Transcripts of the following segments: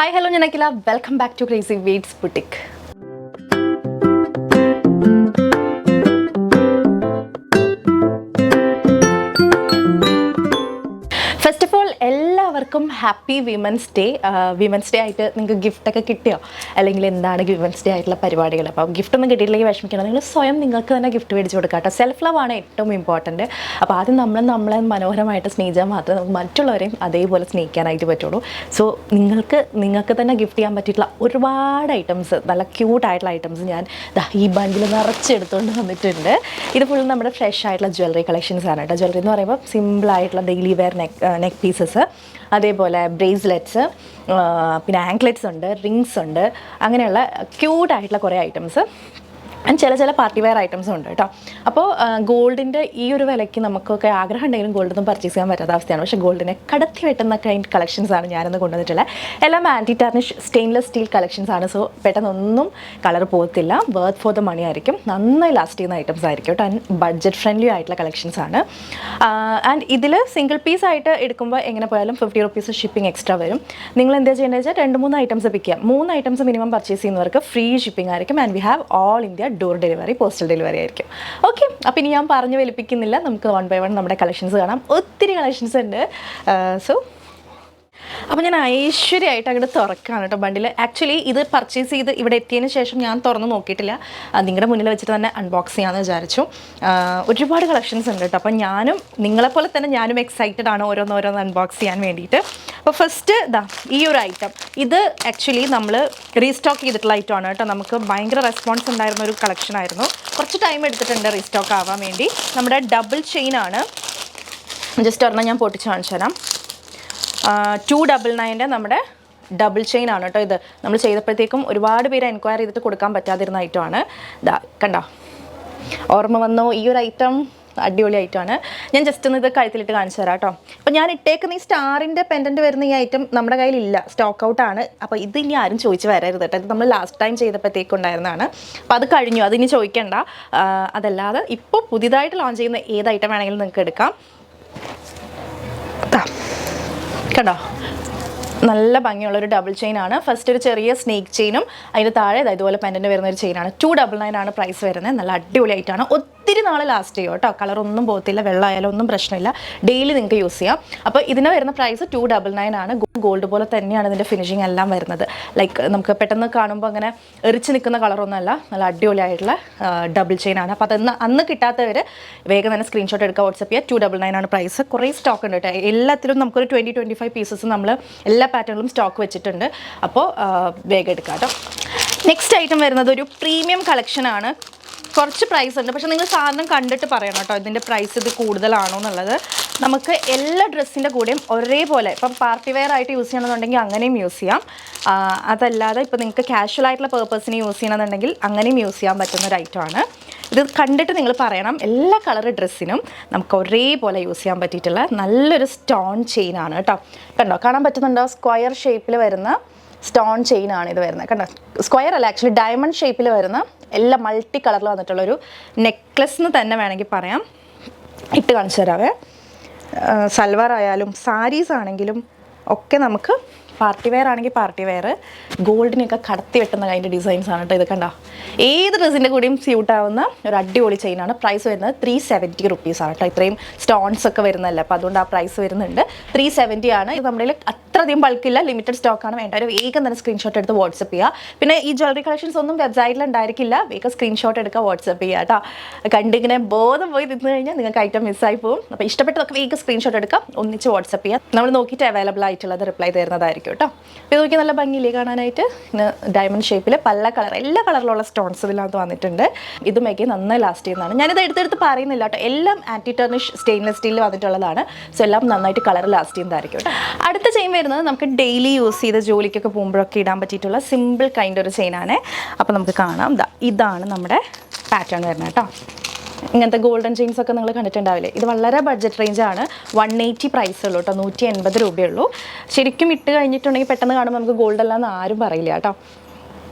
Hi, hello, Nyanakila. Welcome back to Crazy Weeds Boutique. First of all, എല്ലാവർക്കും happy women's day. Women's day ആയിട്ട് നിങ്ങൾക്ക് ഗിഫ്റ്റൊക്കെ കിട്ടിയോ? അല്ലെങ്കിൽ എന്താണ് വിമൻസ് ഡേ ആയിട്ടുള്ള പരിപാടികൾ? അപ്പോൾ ഗിഫ്റ്റ് ഒന്നും കിട്ടിയില്ലെങ്കിൽ വിഷമിക്കണം. നിങ്ങൾ സ്വയം നിങ്ങൾക്ക് തന്നെ ഗിഫ്റ്റ് മേടിച്ച് കൊടുക്കുക കേട്ടോ. സെൽഫ് ലവ് ആണ് ഏറ്റവും ഇമ്പോർട്ടൻറ്റ്. അപ്പോൾ ആദ്യം നമ്മളെ മനോഹരമായിട്ട് സ്നേഹിച്ചാൽ മാത്രമേ നമുക്ക് മറ്റുള്ളവരെയും അതേപോലെ സ്നേഹിക്കാനായിട്ട് പറ്റുള്ളൂ. സോ നിങ്ങൾക്ക് തന്നെ ഗിഫ്റ്റ് ചെയ്യാൻ പറ്റിയിട്ടുള്ള ഒരുപാട് ഐറ്റംസ്, നല്ല ക്യൂട്ടായിട്ടുള്ള ഐറ്റംസ് ഞാൻ ഈ ബണ്ടിൽ നിറച്ചെടുത്തുകൊണ്ട് വന്നിട്ടുണ്ട്. ഇത് ഫുൾ നമ്മുടെ ഫ്രഷ് ആയിട്ടുള്ള ജ്വല്ലറി കളക്ഷൻസ് ആണ് കേട്ടോ. ജ്വല്ലറി എന്ന് പറയുമ്പോൾ സിമ്പിളായിട്ടുള്ള ഡെയിലി വെയർ നെക്ക് പീസസ്, അതേപോലെ ബ്രേസ്ലെറ്റ്സ്, പിന്നെ ആങ്ക്ലെറ്റ്സ് ഉണ്ട്, റിങ്സ് ഉണ്ട്, അങ്ങനെയുള്ള ക്യൂട്ടായിട്ടുള്ള കുറേ ഐറ്റംസ് ആൻഡ് ചില പാർട്ടി വെയർ ഐറ്റംസും ഉണ്ട് കേട്ടോ. അപ്പോൾ ഗോൾഡിൻ്റെ ഈ ഒരു വിലയ്ക്ക് നമുക്കൊക്കെ ആഗ്രഹം ഉണ്ടെങ്കിലും ഗോൾഡൊന്നും പർച്ചേസ് ചെയ്യാൻ പറ്റാത്ത അവസ്ഥയാണ്. പക്ഷേ ഗോൾഡിനെ കടത്തി വെട്ടുന്ന കളക്ഷൻസാണ് ഞാനൊന്ന് കൊണ്ടുവന്നിട്ടുള്ളത്. എല്ലാം anti tarnish stainless steel collections ആണ്. സോ പെട്ടെന്നൊന്നും കളർ പോകത്തില്ല, വർത്ത് ഫോർ ദ മണി ആയിരിക്കും, നന്നായി ലാസ്റ്റ് ചെയ്യുന്ന ഐറ്റംസ് ആയിരിക്കും കേട്ടോ. ആൻഡ് ബഡ്ജറ്റ് ഫ്രണ്ട്ലി ആയിട്ടുള്ള കളക്ഷൻസ് ആണ്. ആൻഡ് ഇതിൽ സിംഗിൾ പീസ് ആയിട്ട് എടുക്കുമ്പോൾ എങ്ങനെ പോയാലും 50 rupees ഷിപ്പിംഗ് എക്സ്ട്രാ വരും. നിങ്ങൾ എന്താ ചെയ്യേണ്ടത് വെച്ചാൽ 2-3 ഐറ്റംസ് പിക്ക് ചെയ്യാം. 3 ഐറ്റംസ് മിനിമം പർച്ചേസ് ചെയ്യുന്നവർക്ക് ഫ്രീ ഷിപ്പിംഗ് ആയിരിക്കും. And we have all India door delivery, postal delivery ആയിരിക്കും. ഓക്കെ, അപ്പോൾ ഇനി ഞാൻ പറഞ്ഞു വലിപ്പിക്കുന്നില്ല, നമുക്ക് 1 by 1 നമ്മുടെ കളക്ഷൻസ് കാണാം. ഒത്തിരി കളക്ഷൻസ് ഉണ്ട്. സോ അപ്പോൾ ഞാൻ ഐശ്വര്യമായിട്ട് അങ്ങോട്ട് തുറക്കുകയാണ് കേട്ടോ ബണ്ടിൽ. ആക്ച്വലി ഇത് പർച്ചേസ് ചെയ്ത് ഇവിടെ എത്തിയതിന് ശേഷം ഞാൻ തുറന്ന് നോക്കിയിട്ടില്ല. നിങ്ങളുടെ മുന്നിൽ വെച്ചിട്ട് തന്നെ അൺബോക്സ് ചെയ്യാമെന്ന് വിചാരിച്ചു. ഒരുപാട് കളക്ഷൻസ് ഉണ്ട് കേട്ടോ. അപ്പോൾ നിങ്ങളെപ്പോലെ തന്നെ ഞാനും എക്സൈറ്റഡ് ആണ് ഓരോന്നോരോന്ന് അൺബോക്സ് ചെയ്യാൻ വേണ്ടിയിട്ട്. അപ്പോൾ ഫസ്റ്റ് ഈ ഒരു ഐറ്റം, ഇത് ആക്ച്വലി നമ്മൾ റീസ്റ്റോക്ക് ചെയ്തിട്ടുള്ള ഐറ്റം ആണ് കേട്ടോ. നമുക്ക് ഭയങ്കര റെസ്പോൺസ് ഉണ്ടായിരുന്ന ഒരു കളക്ഷൻ ആയിരുന്നു. കുറച്ച് ടൈം എടുത്തിട്ടുണ്ട് റീസ്റ്റോക്ക് ആവാൻ വേണ്ടി. നമ്മുടെ ഡബിൾ ചെയിൻ ആണ്. ജസ്റ്റ് ഒരെണ്ണം ഞാൻ പൊട്ടിച്ച് കാണിച്ചു തരാം. 299 നമ്മുടെ ഡബിൾ ചെയിൻ ആണ് കേട്ടോ. ഇത് നമ്മൾ ചെയ്തപ്പോഴത്തേക്കും ഒരുപാട് പേര് എൻക്വയറി ചെയ്തിട്ട് കൊടുക്കാൻ പറ്റാതിരുന്ന ഐറ്റമാണ്. കണ്ടോ, ഓർമ്മ വന്നോ? ഈ ഒരു ഐറ്റം അടിപൊളി ഐറ്റമാണ്. ഞാൻ ജസ്റ്റ് ഒന്ന് ഇത് കഴുത്തിലിട്ട് കാണിച്ചു തരാം കേട്ടോ. അപ്പോൾ ഞാൻ ഇട്ടേക്കുന്ന ഈ സ്റ്റാറിൻ്റെ പെൻഡൻറ്റ് വരുന്ന ഈ ഐറ്റം നമ്മുടെ കയ്യിലില്ല, സ്റ്റോക്ക് ഔട്ടാണ്. അപ്പോൾ ഇത് ഇനി ആരും ചോദിച്ച് വരരുത് കേട്ടോ. ഇത് നമ്മൾ ലാസ്റ്റ് ടൈം ചെയ്തപ്പോഴത്തേക്കും ഉണ്ടായിരുന്നതാണ്. അപ്പോൾ അത് കഴിഞ്ഞു, അതിനി ചോദിക്കേണ്ട. അതല്ലാതെ ഇപ്പോൾ പുതിയതായിട്ട് ലോഞ്ച് ചെയ്യുന്ന ഏത് ഐറ്റം വേണമെങ്കിലും നിങ്ങൾക്ക് എടുക്കാം. കണ്ടോ, നല്ല ഭംഗിയുള്ളൊരു ഡബിൾ ചെയിൻ ആണ്. ഫസ്റ്റ് ഒരു ചെറിയ സ്നേക്ക് ചെയിനും അതിന് താഴെ ഇതുപോലെ പെൻഡൻറ്റ് വരുന്ന ഒരു ചെയിനാണ്. 299 ആണ് പ്രൈസ് വരുന്നത്. നല്ല അടിപൊളി ആയിട്ടാണ്. ഒത്തിരി നാൾ ലാസ്റ്റ് ചെയ്യും കേട്ടോ. കളറൊന്നും പോകത്തില്ല, വെള്ളമായാലും ഒന്നും പ്രശ്നമില്ല, ഡെയിലി നിങ്ങൾക്ക് യൂസ് ചെയ്യാം. അപ്പോൾ ഇതിന് വരുന്ന പ്രൈസ് 299 ആണ്. ഗോൾഡ് പോലെ തന്നെയാണ് ഇതിൻ്റെ ഫിനിഷിങ് എല്ലാം വരുന്നത്. ലൈക്ക് നമുക്ക് പെട്ടെന്ന് കാണുമ്പോൾ അങ്ങനെ എറിച്ച് നിൽക്കുന്ന കളറൊന്നുമല്ല, നല്ല അടിപൊളിയായിട്ടുള്ള ഡബിൾ ചെയിൻ ആണ്. അപ്പോൾ അന്ന് കിട്ടാത്തവർ വേഗം തന്നെ സ്ക്രീൻഷോട്ട് എടുക്കുക, വാട്സപ്പ് ചെയ്യുക. 299 ആണ് പ്രൈസ്. കുറേ സ്റ്റോക്ക് ഉണ്ട് കേട്ടോ. എല്ലാത്തിലും നമുക്കൊരു 20-25 പീസസ് നമ്മൾ എല്ലാ പാറ്റേണിലും സ്റ്റോക്ക് വെച്ചിട്ടുണ്ട്. അപ്പോൾ വേഗം എടുക്കാം കേട്ടോ. നെക്സ്റ്റ് ഐറ്റം വരുന്നത് ഒരു പ്രീമിയം കളക്ഷനാണ്. കുറച്ച് പ്രൈസ് ഉണ്ട്, പക്ഷേ നിങ്ങൾ സാധനം കണ്ടിട്ട് പറയണം കേട്ടോ ഇതിൻ്റെ പ്രൈസ് ഇത് കൂടുതലാണോ എന്നുള്ളത്. നമുക്ക് എല്ലാ ഡ്രസ്സിൻ്റെ കൂടെയും ഒരേപോലെ, ഇപ്പം പാർട്ടി വെയർ ആയിട്ട് യൂസ് ചെയ്യണമെന്നുണ്ടെങ്കിൽ അങ്ങനെയും യൂസ് ചെയ്യാം. അതല്ലാതെ ഇപ്പോൾ നിങ്ങൾക്ക് കാഷ്വൽ ആയിട്ടുള്ള പേർപ്പസിന് യൂസ് ചെയ്യണമെന്നുണ്ടെങ്കിൽ അങ്ങനെയും യൂസ് ചെയ്യാൻ പറ്റുന്ന ഒരു ഐറ്റമാണ്. ഇത് കണ്ടിട്ട് നിങ്ങൾ പറയണം. എല്ലാ കളർ ഡ്രസ്സിനും നമുക്ക് ഒരേപോലെ യൂസ് ചെയ്യാൻ പറ്റിയിട്ടുള്ള നല്ലൊരു സ്റ്റോൺ ചെയിനാണ് കേട്ടോ. കണ്ടോ, കാണാൻ പറ്റുന്നുണ്ടോ? സ്ക്വയർ ഷേപ്പിൽ വരുന്ന സ്റ്റോൺ ചെയിനാണ് ഇത് വരുന്നത്. കണ്ടോ, സ്ക്വയർ അല്ല, ആക്ച്വലി ഡയമണ്ട് ഷേപ്പിൽ വരുന്ന എല്ലാം മൾട്ടി കളറിൽ വന്നിട്ടുള്ളൊരു നെക്ലസ് എന്ന് തന്നെ വേണമെങ്കിൽ പറയാം. ഇട്ട് കാണിച്ചു തരാവേ. സൽവാർ ആയാലും സാരീസ് ആണെങ്കിലും ഒക്കെ നമുക്ക് പാർട്ടി വെയർ ആണെങ്കിൽ പാർട്ടി വെയർ, ഗോൾഡിനെയൊക്കെ കടത്തി വെട്ടുന്ന അതിൻ്റെ ഡിസൈൻസ് ആണ് കേട്ടോ. ഇത് കണ്ടോ, ഏത് ഡ്രസ്സിൻ്റെ കൂടെയും സ്യൂട്ട് ആവുന്ന ഒരു അടിപൊളി ചെയിനാണ്. പ്രൈസ് വരുന്നത് 370 rupees ആണ് കേട്ടോ. ഇത്രയും സ്റ്റോൺസ് ഒക്കെ വരുന്നതല്ല, അപ്പോൾ അതുകൊണ്ട് ആ പ്രൈസ് വരുന്നുണ്ട്. 370 ആണ്. ഇത് നമ്മുടെ അത്രയധികം ബൾക്കില്ല, ലിമിറ്റഡ് സ്റ്റോക്കാണ്. വേണ്ട ഒരു വേഗം തന്നെ സ്ക്രീൻഷോട്ട് എടുത്ത് വാട്സപ്പ് ചെയ്യുക. പിന്നെ ഈ ജ്വല്ലറി കളക്ഷൻസ് ഒന്നും വെബ്സൈറ്റിൽ ഉണ്ടായിരിക്കില്ല, വേഗം സ്ക്രീൻഷോട്ട് എടുക്കുക, വാട്സപ്പ് ചെയ്യുക കേട്ടോ. കണ്ടിങ്ങനെ ബോധം പോയി നിന്ന് കഴിഞ്ഞാൽ നിങ്ങൾക്ക് ഐറ്റം മിസ്സായി പോകും. അപ്പോൾ ഇഷ്ടപ്പെട്ടതൊക്കെ വേഗം സ്ക്രീൻഷോട്ട് എടുക്കുക, ഒന്നിച്ച് വാട്സപ്പ് ചെയ്യുക. നമ്മൾ നോക്കിയിട്ട് അവൈലബിൾ ആയിട്ടുള്ളത് റിപ്ലൈ തരുന്നതായിരിക്കും കേട്ടോ. അപ്പോൾ ഇത് നോക്കി നല്ല ഭംഗിയില്ലേ കാണാനായിട്ട്. ഡയമണ്ട് ഷേപ്പിൽ പല കളർ, എല്ലാ കളറിലുള്ള സ്റ്റോൺസ് ഇതിനകത്ത് വന്നിട്ടുണ്ട്. ഇതും ഒക്കെ നന്നായി ലാസ്റ്റ് ചെയ്യുന്നതാണ്. ഞാനിത് എടുത്തെടുത്ത് പറയുന്നില്ല കേട്ടോ. എല്ലാം ആൻറ്റി ടാർണിഷ് സ്റ്റെയിൻലെസ് സ്റ്റീലിൽ വന്നിട്ടുള്ളതാണ്. സോ എല്ലാം നന്നായിട്ട് കളർ ലാസ്റ്റ് ചെയ്യുന്നതായിരിക്കും കേട്ടോ. അടുത്ത ചെയിൻ വരുന്നത് നമുക്ക് ഡെയിലി യൂസ് ചെയ്ത് ജോലിക്കൊക്കെ പോകുമ്പോഴൊക്കെ ഇടാൻ പറ്റിയിട്ടുള്ള സിമ്പിൾ കൈൻഡ് ഒരു ചെയിനാണ്. അപ്പോൾ നമുക്ക് കാണാം, ഇതാണ് നമ്മുടെ പാറ്റേൺ വരുന്നത് കേട്ടോ. ഇങ്ങനത്തെ ഗോൾഡൻ ചെയിൻസ് ഒക്കെ നിങ്ങൾ കണ്ടിട്ടുണ്ടാവില്ലേ. ഇത് വളരെ ബഡ്ജറ്റ് റേഞ്ചാണ്. 180 പ്രൈസ് ഉള്ളൂ കേട്ടോ. 180 രൂപയുള്ളൂ. ശരിക്കും ഇട്ട് കഴിഞ്ഞിട്ടുണ്ടെങ്കിൽ പെട്ടെന്ന് കാണുമ്പോൾ നമുക്ക് ഗോൾഡ് അല്ലാന്ന് ആരും പറയില്ല കേട്ടോ.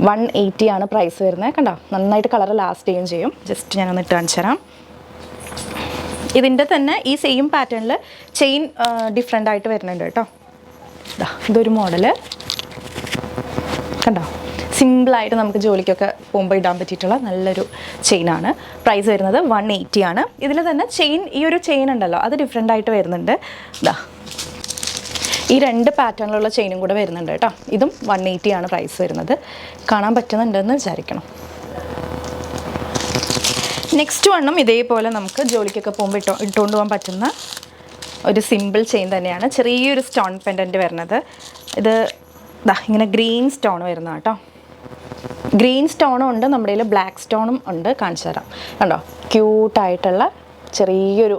180 ആണ് പ്രൈസ് വരുന്നത്. കണ്ടോ, നന്നായിട്ട് കളർ ലാസ്റ്റ് ചെയ്യുകയും ചെയ്യും. ജസ്റ്റ് ഞാനൊന്ന് ഇട്ട് കാണിച്ചു തരാം. ഇതിൻ്റെ തന്നെ ഈ സെയിം പാറ്റേണിൽ ചെയിൻ ഡിഫറെൻ്റ് ആയിട്ട് വരുന്നുണ്ട് കേട്ടോ. ഇതൊരു മോഡല്. കണ്ടോ, സിമ്പിളായിട്ട് നമുക്ക് ജോലിക്കൊക്കെ പോകുമ്പോൾ ഇടാൻ പറ്റിയിട്ടുള്ള നല്ലൊരു ചെയിനാണ്. പ്രൈസ് വരുന്നത് 180 ആണ്. ഇതിൽ തന്നെ ചെയിൻ, ഈ ഒരു ചെയിൻ ഉണ്ടല്ലോ അത് ഡിഫറെൻ്റ് ആയിട്ട് വരുന്നുണ്ട്. ഇതാ ഈ 2 പാറ്റേണിലുള്ള ചെയിനും കൂടെ വരുന്നുണ്ട് കേട്ടോ. ഇതും 180 ആണ് പ്രൈസ് വരുന്നത്. കാണാൻ പറ്റുന്നുണ്ടെന്ന് വിചാരിക്കണം. നെക്സ്റ്റ് വണ്ണും ഇതേപോലെ നമുക്ക് ജോലിക്കൊക്കെ പോകുമ്പോൾ ഇട്ടുകൊണ്ട് പോകാൻ പറ്റുന്ന ഒരു സിമ്പിൾ ചെയിൻ തന്നെയാണ്. ചെറിയൊരു സ്റ്റോൺ പെൻഡൻറ്റ് വരുന്നത്. ഇത് ഇങ്ങനെ ഗ്രീൻ സ്റ്റോൺ വരുന്ന കേട്ടോ. ഗ്രീൻ സ്റ്റോണും ഉണ്ട്, നമ്മുടെ കയ്യിൽ ബ്ലാക്ക് സ്റ്റോണും ഉണ്ട്. കാണിച്ചു തരാം. കണ്ടോ, ക്യൂട്ടായിട്ടുള്ള ചെറിയൊരു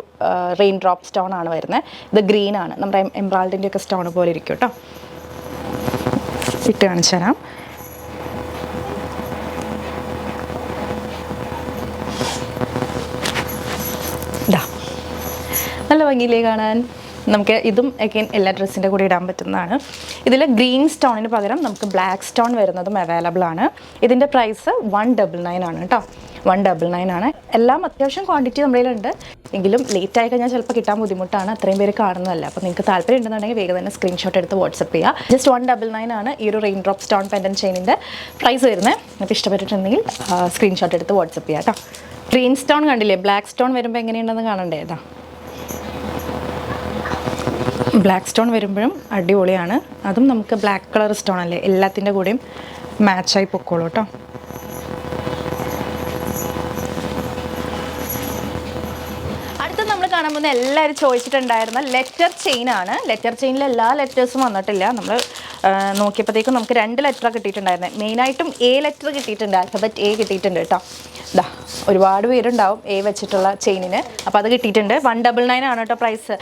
റെയിൻ ഡ്രോപ്പ് സ്റ്റോൺ ആണ് വരുന്നത്. ഇത് ഗ്രീൻ ആണ്, നമ്മുടെ എംബ്രാൾഡിൻ്റെ ഒക്കെ സ്റ്റോൺ പോലെ ഇരിക്കും കേട്ടോ. ഇട്ട് കാണിച്ചു തരാം. ഇതാ നല്ല ഭംഗിയിലേ കാണാൻ. നമുക്ക് ഇതും അഗൈൻ എല്ലാ ഡ്രസ്സിൻ്റെ കൂടെ ഇടാൻ പറ്റുന്നതാണ്. ഇതിൽ ഗ്രീൻ സ്റ്റോണിന് പകരം നമുക്ക് ബ്ലാക്ക് സ്റ്റോൺ വരുന്നതും അവൈലബിൾ ആണ്. ഇതിൻ്റെ പ്രൈസ് 199 ആണ് കേട്ടോ. 199 ആണ്. എല്ലാം അത്യാവശ്യം ക്വാണ്ടിറ്റി നമ്മുടെ കയ്യിലുണ്ട്. എങ്കിലും ലേറ്റ് ആയി കഴിഞ്ഞാൽ ചിലപ്പോൾ കിട്ടാൻ ബുദ്ധിമുട്ടാണ്, അത്രയും പേര് കാണുന്നതല്ല. അപ്പോൾ നിങ്ങൾക്ക് താല്പര്യം ഉണ്ടെന്നുണ്ടെങ്കിൽ വേഗം തന്നെ സ്ക്രീൻഷോട്ട് എടുത്ത് വാട്സപ്പ് ചെയ്യുക. ജസ്റ്റ് 199 ആണ് ഈ ഒരു റെയിൻ ഡ്രോപ്പ് സ്റ്റോൺ പെൻഡൻറ്റ് ചെയിനിൻ്റെ പ്രൈസ് വരുന്നത്. നിങ്ങൾക്ക് ഇഷ്ടപ്പെട്ടിട്ടുണ്ടെങ്കിൽ സ്ക്രീൻഷോട്ട് എടുത്ത് വാട്സപ്പ് ചെയ്യുക കേട്ടോ. ഗ്രീൻ സ്റ്റോൺ കണ്ടില്ലേ, ബ്ലാക്ക് സ്റ്റോൺ വരുമ്പോൾ എങ്ങനെയുണ്ടെന്ന് കാണണ്ടേ. ഏതാ ബ്ലാക്ക് സ്റ്റോൺ വരുമ്പോഴും അടിപൊളിയാണ്. അതും നമുക്ക് ബ്ലാക്ക് കളർ സ്റ്റോൺ അല്ലേ, എല്ലാത്തിൻ്റെ കൂടെയും മാച്ചായി പൊക്കോളൂ കേട്ടോ. അടുത്ത നമ്മൾ കാണാൻ പോകുന്ന എല്ലാവരും ചോദിച്ചിട്ടുണ്ടായിരുന്ന ലെറ്റർ ചെയിൻ ആണ്. ലെറ്റർ ചെയിനിൽ എല്ലാ ലെറ്റേഴ്സും വന്നിട്ടില്ല. നമ്മൾ നോക്കിയപ്പോഴത്തേക്കും നമുക്ക് 2 ലെറ്റർ കിട്ടിയിട്ടുണ്ടായിരുന്നത്. മെയിനായിട്ടും എ ലെറ്റർ കിട്ടിയിട്ടുണ്ട്, ആൽഫബറ്റ് എ കിട്ടിയിട്ടുണ്ട് കേട്ടോ. ഇതാ ഒരുപാട് പേരുണ്ടാവും എ വെച്ചിട്ടുള്ള ചെയിനിന്. അപ്പോൾ അത് കിട്ടിയിട്ടുണ്ട്. 199 ആണ് കേട്ടോ പ്രൈസ്.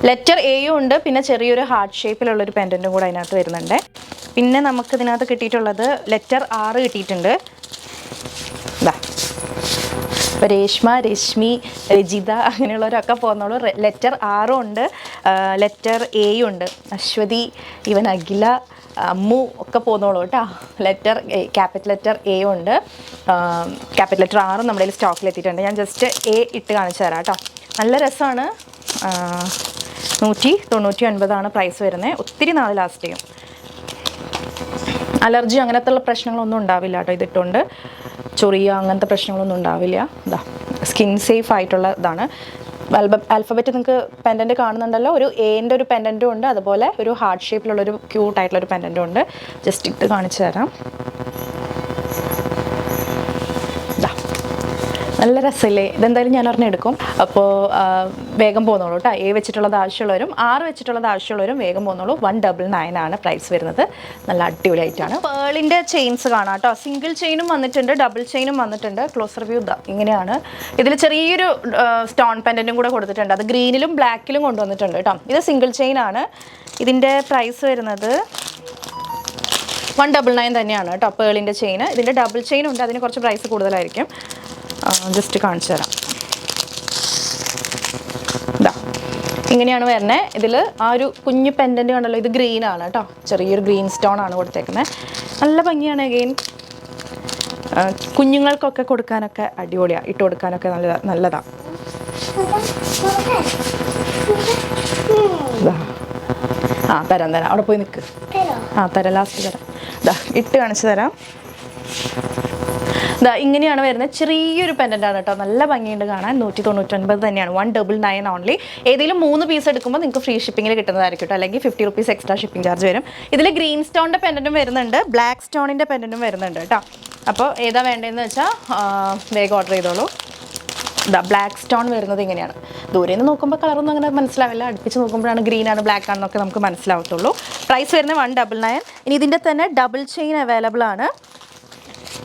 ലെറ്റർ എയും ഉണ്ട്, പിന്നെ ചെറിയൊരു ഹാർട്ട് ഷേപ്പിലുള്ളൊരു പെൻഡൻറ്റും കൂടെ അതിനകത്ത് വരുന്നുണ്ട്. പിന്നെ നമുക്ക് ഇതിനകത്ത് കിട്ടിയിട്ടുള്ളത് ലെറ്റർ 6 കിട്ടിയിട്ടുണ്ട്. ഇതാ രേഷ്മ, രശ്മി, രജിത അങ്ങനെയുള്ളവരൊക്കെ പോകുന്നുള്ളൂ. ലെറ്റർ 6 ഉണ്ട്, ലെറ്റർ എയും ഉണ്ട്. അശ്വതി, ഇവൻ അഖില, അമ്മു ഒക്കെ പോകുന്നോളൂ കേട്ടോ. ലെറ്റർ ക്യാപിറ്റൽ ലെറ്റർ എയും ഉണ്ട്. ക്യാപിറ്റൽ ലെറ്റർ 6 നമ്മുടെ കയ്യിൽ സ്റ്റോക്കിലെത്തിയിട്ടുണ്ട്. ഞാൻ ജസ്റ്റ് എ ഇട്ട് കാണിച്ചു തരാം കേട്ടോ. നല്ല രസമാണ്. 199 ആണ് പ്രൈസ് വരുന്നത്. ഒത്തിരി നാൾ ലാസ്റ്റ് ചെയ്യും. അലർജി അങ്ങനത്തെ ഉള്ള പ്രശ്നങ്ങളൊന്നും ഉണ്ടാവില്ല കേട്ടോ. ഇതിട്ടുകൊണ്ട് ചൊറിയ അങ്ങനത്തെ പ്രശ്നങ്ങളൊന്നും ഉണ്ടാവില്ല. ഇതാ സ്കിൻ സേഫ് ആയിട്ടുള്ള ഇതാണ്. ആൽഫബറ്റ് നിങ്ങൾക്ക് പെൻഡൻറ്റ് കാണുന്നുണ്ടല്ലോ. ഒരു എൻ്റെ ഒരു പെൻഡൻറ്റും ഉണ്ട്, അതുപോലെ ഒരു ഹാർട്ട് ഷേപ്പിലുള്ളൊരു ക്യൂട്ടായിട്ടുള്ളൊരു പെൻഡൻറ്റും ഉണ്ട്. ജസ്റ്റ് ഇട്ട് കാണിച്ചു തരാം. നല്ല രസമില്ലേ? ഇതെന്തായാലും ഞാൻ ഒരെണ്ണം എടുക്കും. അപ്പോൾ വേഗം പോകുന്നുള്ളൂ കേട്ടോ. എ വെച്ചിട്ടുള്ളത് ആവശ്യമുള്ളവരും 6 വെച്ചിട്ടുള്ളത് ആവശ്യമുള്ളവരും വേഗം പോകുന്നുള്ളൂ. 199 ആണ് പ്രൈസ് വരുന്നത്. നല്ല അടിപൊളിയായിട്ടാണ്. പേളിൻ്റെ ചെയിൻസ് കാണാം കേട്ടോ. സിംഗിൾ ചെയിനും വന്നിട്ടുണ്ട്, ഡബിൾ ചെയിനും വന്നിട്ടുണ്ട്. ക്ലോസർ വ്യൂ ഇങ്ങനെയാണ്. ഇതിൽ ചെറിയൊരു സ്റ്റോൺ പെൻഡൻറ്റും കൂടെ കൊടുത്തിട്ടുണ്ട്. അത് ഗ്രീനിലും ബ്ലാക്കിലും കൊണ്ടുവന്നിട്ടുണ്ട് കേട്ടോ. ഇത് സിംഗിൾ ചെയിൻ ആണ്. ഇതിൻ്റെ പ്രൈസ് വരുന്നത് 199 തന്നെയാണ് കേട്ടോ. പേളിൻ്റെ ചെയിൻ. ഇതിൻ്റെ ഡബിൾ ചെയിൻ ഉണ്ട്, അതിന് കുറച്ച് പ്രൈസ് കൂടുതലായിരിക്കും. ജസ്റ്റ് കാണിച്ചു തരാം. ഇതാ ഇങ്ങനെയാണ് വരുന്നത്. ഇതിൽ ആ ഒരു കുഞ്ഞു പെൻഡൻറ്റ് കണ്ടല്ലോ, ഇത് ഗ്രീൻ ആണ് കേട്ടോ. ചെറിയൊരു ഗ്രീൻ സ്റ്റോൺ ആണ് കൊടുത്തേക്കുന്നത്. നല്ല ഭംഗിയാണ്. അഗെയിൻ കുഞ്ഞുങ്ങൾക്കൊക്കെ കൊടുക്കാനൊക്കെ അടിപൊളിയാണ്, ഇട്ട് കൊടുക്കാനൊക്കെ നല്ലതാണ്. തരാം അവിടെ പോയി നിൽക്ക്. തരാം, ലാസ്റ്റ് തരാം. ഇതാ ഇട്ട് കാണിച്ചു തരാം. ഇങ്ങനെയാണ് വരുന്നത്. ചെറിയൊരു പെൻഡൻ്റാണ് കേട്ടോ. നല്ല ഭംഗിയുണ്ട് കാണാൻ. 199 തന്നെയാണ്. 199 ഓൺലി. ഏതെങ്കിലും 3 പീസ് എടുക്കുമ്പോൾ നിങ്ങൾക്ക് ഫ്രീ ഷിപ്പിങ്ങിൽ കിട്ടുന്നതായിരിക്കും കേട്ടോ. അല്ലെങ്കിൽ 50 റുപ്പീസ് എക്സ്ട്രാ ഷിപ്പിംഗ് ചാർജ് വരും. ഇതിൽ ഗ്രീൻ സ്റ്റോണിൻ്റെ പെൻഡൻറ്റും വരുന്നുണ്ട്, ബ്ലാക്ക് സ്റ്റോണിൻ്റെ പെൻഡൻറ്റും വരുന്നുണ്ട് കേട്ടോ. അപ്പോൾ ഏതാ വേണ്ടതെന്ന് വെച്ചാൽ വേഗം ഓർഡർ ചെയ്തോളൂ. ബ്ലാക്ക് സ്റ്റോൺ വരുന്നത് ഇങ്ങനെയാണ്. ദൂരെ നിന്ന് നോക്കുമ്പോൾ കളറൊന്നും അങ്ങനെ മനസ്സിലാവില്ല, അടുപ്പിച്ച് നോക്കുമ്പോഴാണ് ഗ്രീനാണ് ബ്ലാക്ക് ആണെന്നൊക്കെ നമുക്ക് മനസ്സിലാവത്തുള്ളൂ. പ്രൈസ് വരുന്നത് 199. ഇനി ഇതിൻ്റെ തന്നെ ഡബിൾ ചെയിൻ അവൈലബിൾ ആണ്.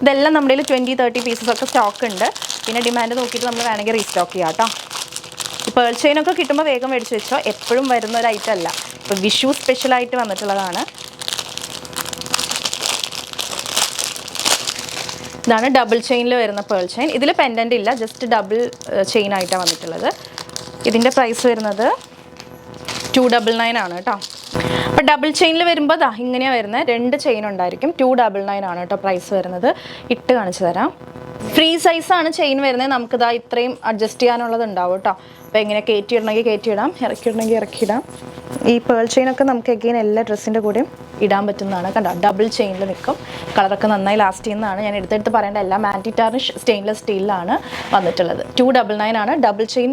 ഇതെല്ലാം നമ്മുടെ കയ്യിൽ 20-30 പീസസ് ഒക്കെ സ്റ്റോക്ക് ഉണ്ട്. പിന്നെ ഡിമാൻഡ് നോക്കിയിട്ട് നമ്മൾ വേണമെങ്കിൽ റീസ്റ്റോക്ക് ചെയ്യാം കേട്ടോ. ഈ പേൾ ചെയിനൊക്കെ കിട്ടുമ്പോൾ വേഗം മേടിച്ച് വെച്ചോ. എപ്പോഴും വരുന്ന ഒരു ഐറ്റം അല്ല, ഇപ്പോൾ വിഷു സ്പെഷ്യലായിട്ട് വന്നിട്ടുള്ളതാണ്. ഇതാണ് ഡബിൾ ചെയിനിൽ വരുന്ന പേൾ ചെയിൻ. ഇതിൽ പെൻഡൻ്റ് ഇല്ല, ജസ്റ്റ് ഡബിൾ ചെയിൻ ആയിട്ടാണ് വന്നിട്ടുള്ളത്. ഇതിൻ്റെ പ്രൈസ് വരുന്നത് 299 ആണ് കേട്ടോ. അപ്പോൾ ഡബിൾ ചെയിനിൽ വരുമ്പോൾ ഇങ്ങനെയാണ് വരുന്നത്. 2 ചെയിൻ ഉണ്ടായിരിക്കും. 299 ആണ് കേട്ടോ പ്രൈസ് വരുന്നത്. ഇട്ട് കാണിച്ചു തരാം. ഫ്രീ സൈസാണ് ചെയിൻ വരുന്നത്. നമുക്കിതാ ഇത്രയും അഡ്ജസ്റ്റ് ചെയ്യാനുള്ളത് ഉണ്ടാവും കേട്ടോ. അപ്പോൾ ഇങ്ങനെ കയറ്റിയിടണമെങ്കിൽ കയറ്റിയിടാം, ഇറക്കിയിടണമെങ്കിൽ ഇറക്കിയിടാം. ഈ പേൾ ചെയിനൊക്കെ നമുക്ക് എഗെയിൻ എല്ലാ ഡ്രസ്സിൻ്റെ കൂടെയും ഇടാൻ പറ്റുന്നതാണ്. കണ്ടോ, ഡബിൾ ചെയിനിൽ നിൽക്കും. കളറൊക്കെ നന്നായി ലാസ്റ്റ് ചെയ്യുന്നതാണ്. ഞാൻ എടുത്തെടുത്ത് പറയേണ്ട എല്ലാം ആൻറ്റി ടാർണിഷ് സ്റ്റെയിൻലെസ് സ്റ്റീലിലാണ് വന്നിട്ടുള്ളത്. 299 ആണ് ഡബിൾ ചെയിൻ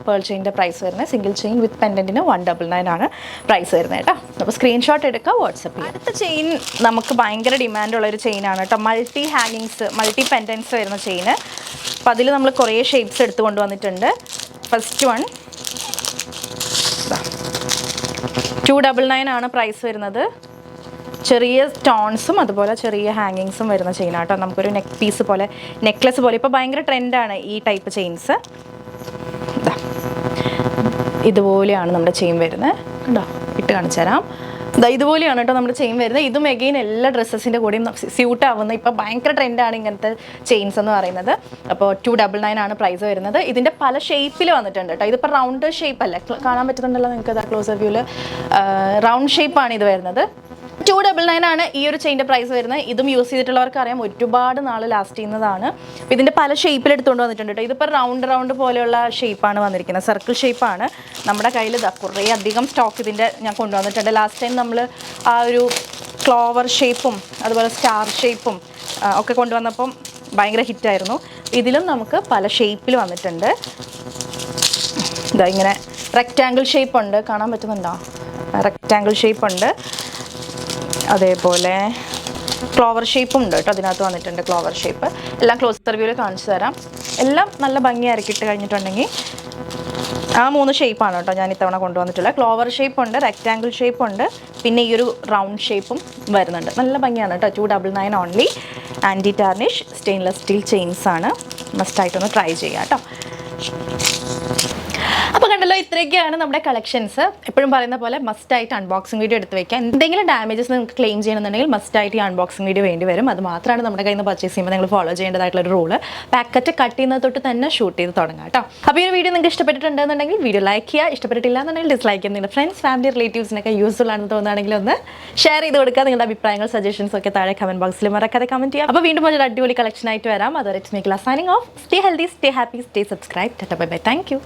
പേൾ ചെയിൻ്റെ പ്രൈസ് വരുന്നത്. സിംഗിൾ ചെയിൻ വിത്ത് പെൻഡൻറ്റിന് 199 ആണ് പ്രൈസ് വരുന്നത് കേട്ടോ. അപ്പോൾ സ്ക്രീൻഷോട്ട് എടുക്കുക, വാട്സപ്പ് ചെയ്യുക. അടുത്ത ചെയിൻ നമുക്ക് ഭയങ്കര ഡിമാൻഡുള്ളൊരു ചെയിനാണ് കേട്ടോ. മൾട്ടി ഹാങ്ങിങ്സ്, മൾട്ടി പെൻഡൻസ് വരുന്ന ചെയിന്. അപ്പോൾ അതിൽ നമ്മൾ കുറേ ഷേപ്സ് എടുത്ത് കൊണ്ടുവന്നിട്ടുണ്ട്. ഫസ്റ്റ് വൺ 299 ആണ് പ്രൈസ് വരുന്നത്. ചെറിയ സ്റ്റോൺസും അതുപോലെ ചെറിയ ഹാങ്ങിങ്സും വരുന്ന ചെയിനാട്ടോ. നമുക്കൊരു നെക്ക് പീസ് പോലെ, നെക്ലസ് പോലെ ഇപ്പോൾ ഭയങ്കര ട്രെൻഡാണ് ഈ ടൈപ്പ് ചെയിൻസ്. ഇതുപോലെയാണ് നമ്മുടെ ചെയിൻ വരുന്നത്. കണ്ടോ, ഇട്ട് കാണിച്ചു തരാം. ഇതുപോലെയാണ് കേട്ടോ നമ്മുടെ ചെയിൻ വരുന്നത്. ഇതും എഗെയിൻ എല്ലാ ഡ്രസ്സസിൻ്റെ കൂടെയും സ്യൂട്ട് ആവുന്ന ഇപ്പോൾ ഭയങ്കര ട്രെൻഡാണ് ഇങ്ങനത്തെ ചെയിൻസ് എന്ന് പറയുന്നത്. അപ്പോൾ 299 ആണ് പ്രൈസ് വരുന്നത്. ഇതിൻ്റെ പല ഷേപ്പിൽ വന്നിട്ടുണ്ട് കേട്ടോ. ഇതിപ്പോൾ റൗണ്ട് ഷേപ്പ് അല്ല, കാണാൻ പറ്റുന്നുണ്ടല്ലോ നിങ്ങൾക്ക്, അതാ ക്ലോസ് വ്യൂവിൽ റൗണ്ട് ഷേപ്പാണ് ഇത് വരുന്നത്. 299 ആണ് ഈ ഒരു ചെയിൻ്റെ പ്രൈസ് വരുന്നത്. ഇതും യൂസ് ചെയ്തിട്ടുള്ളവർക്ക് അറിയാം, ഒരുപാട് നാൾ ലാസ്റ്റ് ചെയ്യുന്നതാണ്. അപ്പോൾ ഇതിൻ്റെ പല ഷേപ്പിൽ എടുത്തുകൊണ്ട് വന്നിട്ടുണ്ട് കേട്ടോ. ഇതിപ്പോൾ റൗണ്ട് പോലെയുള്ള ഷേപ്പാണ് വന്നിരിക്കുന്നത്, സർക്കിൾ ഷേപ്പാണ്. നമ്മുടെ കയ്യിൽ കുറേ അധികം സ്റ്റോക്ക് ഇതിൻ്റെ ഞാൻ കൊണ്ടുവന്നിട്ടുണ്ട്. ലാസ്റ്റ് ടൈം നമ്മൾ ആ ഒരു ക്ലോവർ ഷേപ്പും അതുപോലെ സ്റ്റാർ ഷേപ്പും ഒക്കെ കൊണ്ടുവന്നപ്പം ഭയങ്കര ഹിറ്റായിരുന്നു. ഇതിലും നമുക്ക് പല ഷേപ്പിൽ വന്നിട്ടുണ്ട്. ഇങ്ങനെ റെക്റ്റാങ്കിൾ ഷേപ്പ് ഉണ്ട്, കാണാൻ പറ്റുന്നുണ്ടോ? റെക്റ്റാങ്കിൾ ഷേപ്പ് ഉണ്ട്, അതേപോലെ ഫ്ലവർ ഷേപ്പും ഉണ്ട് കേട്ടോ. അതിനകത്ത് വന്നിട്ടുണ്ട് ഫ്ലവർ ഷേപ്പ്. എല്ലാം ക്ലോസർ വ്യൂവിൽ കാണിച്ചു തരാം. എല്ലാം നല്ല ഭംഗിയായിരിക്കും ഇട്ട് കഴിഞ്ഞിട്ടുണ്ടെങ്കിൽ. ആ 3 ഷേപ്പാണ് കേട്ടോ ഞാൻ ഇത്തവണ കൊണ്ടുവന്നിട്ടുള്ളത്. ഫ്ലവർ ഷേപ്പ് ഉണ്ട്, റെക്റ്റാങ്കിൾ ഷേപ്പ് ഉണ്ട്, പിന്നെ ഈ ഒരു റൗണ്ട് ഷേപ്പും വരുന്നുണ്ട്. നല്ല ഭംഗിയാണ് കേട്ടോ. 299 only. Anti tarnish stainless steel chains ആണ്. മസ്റ്റായിട്ടൊന്ന് ട്രൈ ചെയ്യാം കേട്ടോ. അപ്പോൾ കണ്ടല്ലോ, ഇത്രയൊക്കെയാണ് നമ്മുടെ കളക്ഷൻസ്. എപ്പോഴും പറയുന്ന പോലെ മസ്റ്റായിട്ട് അൺബോക്സിംഗ് വീഡിയോ എടുത്ത് വയ്ക്കാം. എന്തെങ്കിലും ഡാമേജസ് നിങ്ങൾക്ക് ക്ലെയിം ചെയ്യണമെന്നുണ്ടെങ്കിൽ മസ്റ്റായിട്ട് ഈ അൺബോക്സിംഗ് വീഡിയോ വേണ്ടി വരും. അത് മാത്രമാണ് നമ്മുടെ കയ്യിൽ നിന്ന് പർച്ചേസ് ചെയ്യുമ്പോൾ നിങ്ങൾ ഫോളോ ചെയ്യേണ്ടതായിട്ടുള്ള ഒരു റൂള്. പാക്കറ്റ് കട്ട് ചെയ്യുന്നത് തൊട്ട് തന്നെ ഷൂട്ട് ചെയ്ത് തുടങ്ങാം കേട്ടോ. അപ്പോൾ ഈ ഒരു വീഡിയോ നിങ്ങൾക്ക് ഇഷ്ടപ്പെട്ടിട്ടുണ്ടെന്നുണ്ടെങ്കിൽ വീഡിയോ ലൈക്ക് ചെയ്യുക, ഇഷ്ടപ്പെട്ടിട്ടില്ല എന്നുണ്ടെങ്കിൽ ഡിസ്ലൈക്ക് ചെയ്യുക. നിങ്ങളുടെ ഫ്രണ്ട്സ്, ഫാമിലി, റിലേറ്റീവ്സിനൊക്കെ യൂസ്ഫുൾ ആണെന്ന് തോന്നുകയാണെങ്കിൽ ഒന്ന് ഷെയർ ചെയ്ത് കൊടുക്കുക. നിങ്ങളുടെ അഭിപ്രായങ്ങൾ, സജഷൻസ് ഒക്കെ താഴെ കമന്റ് ബോക്സിൽ മറക്കാതെ കമന്റ് ചെയ്യുക. അപ്പോൾ വീണ്ടും ഒരു അടിപൊളി കളക്ഷൻ ആയിട്ട് വരാം. അതുവരെ it's me class signing off. Stay healthy, stay happy, stay subscribe. Tata, bye bye, thank you.